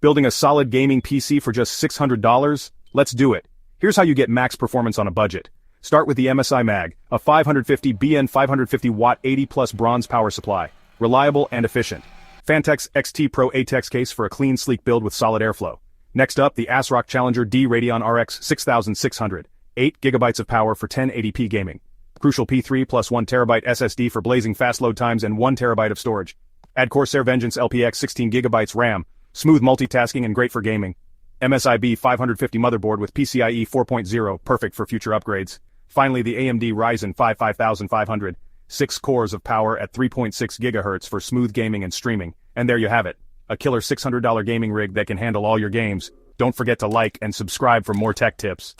Building a solid gaming PC for just $600? Let's do it. Here's how you get max performance on a budget. Start with the MSI Mag, a 550 BN 550 watt 80 plus bronze power supply. Reliable and efficient. Phanteks XT Pro ATEX case for a clean, sleek build with solid airflow. Next up, the ASRock Challenger D Radeon RX 6600. 8 GB of power for 1080p gaming. Crucial P3 plus 1TB SSD for blazing fast load times and 1TB of storage. Add Corsair Vengeance LPX 16 GB RAM. Smooth multitasking and great for gaming. MSI B550 motherboard with PCIe 4.0, perfect for future upgrades. Finally, the AMD Ryzen 5 5500, 6 cores of power at 3.6 GHz for smooth gaming and streaming. And there you have it, a killer $600 gaming rig that can handle all your games. Don't forget to like and subscribe for more tech tips.